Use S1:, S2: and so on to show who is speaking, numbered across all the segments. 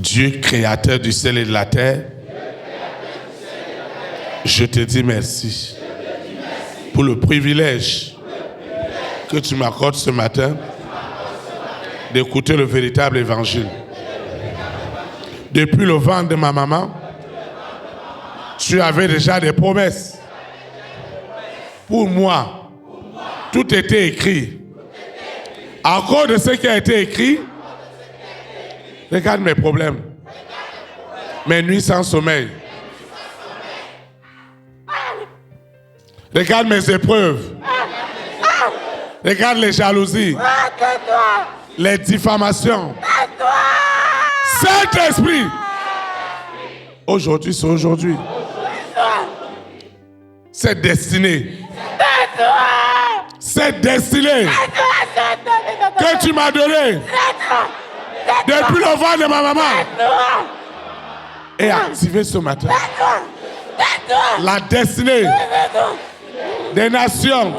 S1: Dieu créateur du ciel et de la terre, je te dis merci pour le privilège que tu m'accordes ce matin d'écouter le véritable évangile. Depuis le ventre de ma maman, tu avais déjà des promesses. Pour moi, tout était écrit. À cause de ce qui a été écrit, regarde mes problèmes, mes nuits sans sommeil. Regarde mes épreuves. Regarde les jalousies, les diffamations. Saint-Esprit, aujourd'hui, c'est aujourd'hui. Cette destinée que tu m'as donnée depuis le ventre de ma maman est activée ce matin. La destinée des nations,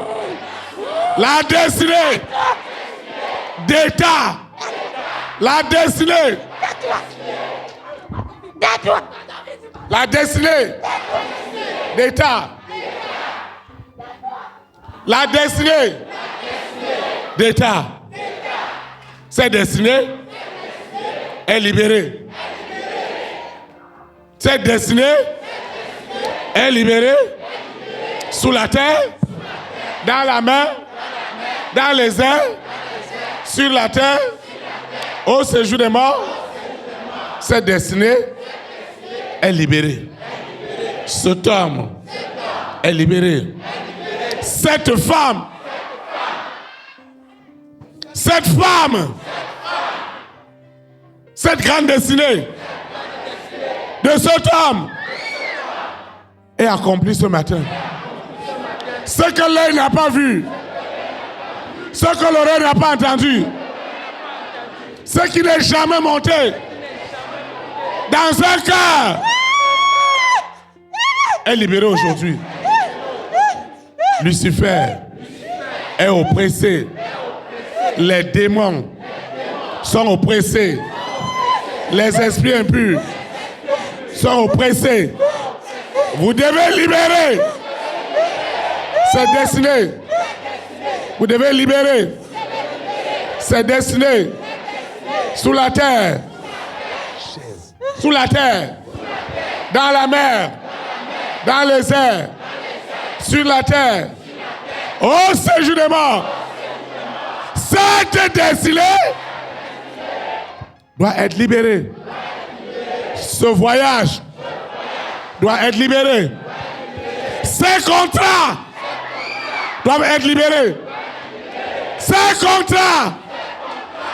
S1: la destinée d'État, la destinée, d'État, la destinée d'État, cette destinée est libérée. Cette destinée est libérée sous la terre, dans la main, dans les airs, sur la terre, au séjour des morts. Cette destinée est libérée. Cet homme est libéré. Cette femme, cette grande destinée de cet homme est accomplie ce matin. Ce que l'œil n'a pas vu, ce que l'oreille n'a pas entendu, ce qui n'est jamais monté dans un cœur est libéré aujourd'hui. Lucifer est oppressé. Les démons sont oppressés. Les esprits impurs sont oppressés. Vous devez libérer cette destinée. Vous devez libérer cette destinée sous la terre. Sous la terre. Dans la mer. Dans les airs. Sur la terre. Au séjour des morts. Cette destinée doit être libérée. Ce voyage doit être libéré. Ces contrats doivent être libérés. Ces contrats,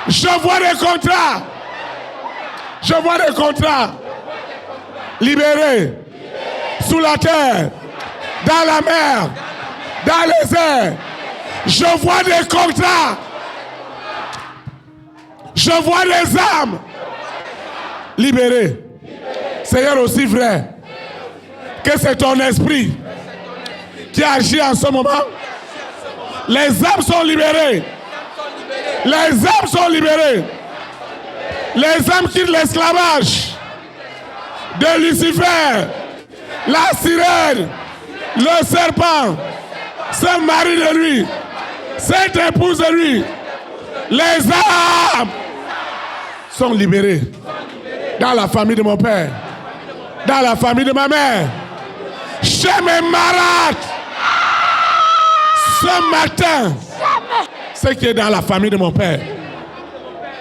S1: je vois des contrats. Je vois des contrats libérés sous la terre, dans la mer, dans les airs. Je vois des contrats. Je vois les âmes libérées. Seigneur, aussi vrai que c'est ton esprit qui agit en ce moment. Les âmes sont libérées. Les âmes sont libérées. Les âmes quittent l'esclavage de Lucifer, la sirène, le serpent, ce mari de lui, cette épouse de lui. Les âmes sont libérées dans la famille de mon père, dans la famille de ma mère, chez mes malades. Ce matin, ce qui est dans la famille de mon père,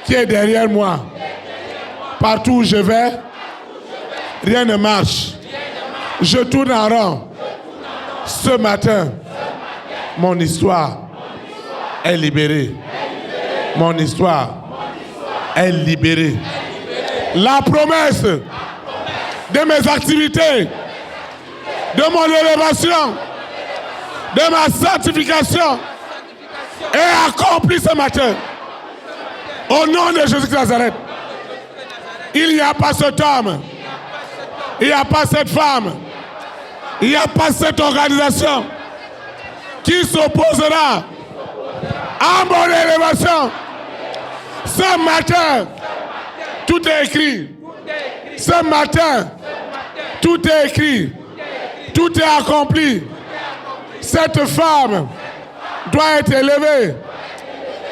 S1: qui est derrière moi, partout où je vais, rien ne marche. Je tourne en rond. Ce matin, mon histoire est libérée. Mon histoire est libérée. La promesse de mes activités, de mon élévation, de ma sanctification est accomplie ce matin. Au nom de Jésus de Nazareth. Il n'y a pas cet homme, il n'y a pas cette femme, il n'y a pas cette organisation qui s'opposera à mon élévation. Ce matin, tout est écrit. Ce matin, tout est écrit. Tout est accompli. Cette femme doit être élevée.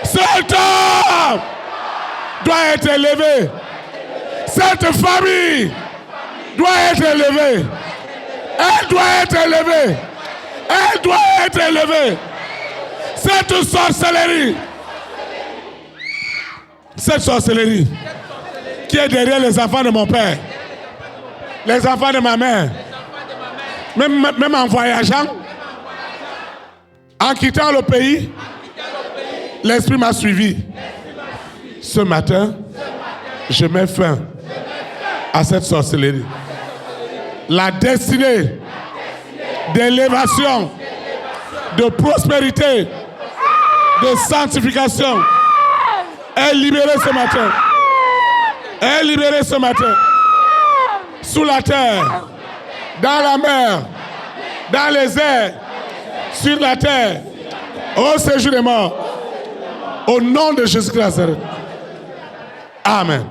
S1: Cet homme doit être élevé. Cette famille doit être élevée. Elle doit être élevée. Elle doit être élevée. Cette sorcellerie qui est derrière les enfants de mon père, les enfants de ma mère, même en voyageant, en quittant le pays, l'esprit m'a suivi. Ce matin, je mets fin à cette sorcellerie. La destinée d'élévation, de prospérité, de sanctification est libérée ce matin. Est libérée ce matin. Sous la terre, dans la mer, dans les airs, sur la terre, au séjour des morts. Au nom de Jésus-Christ. Amen.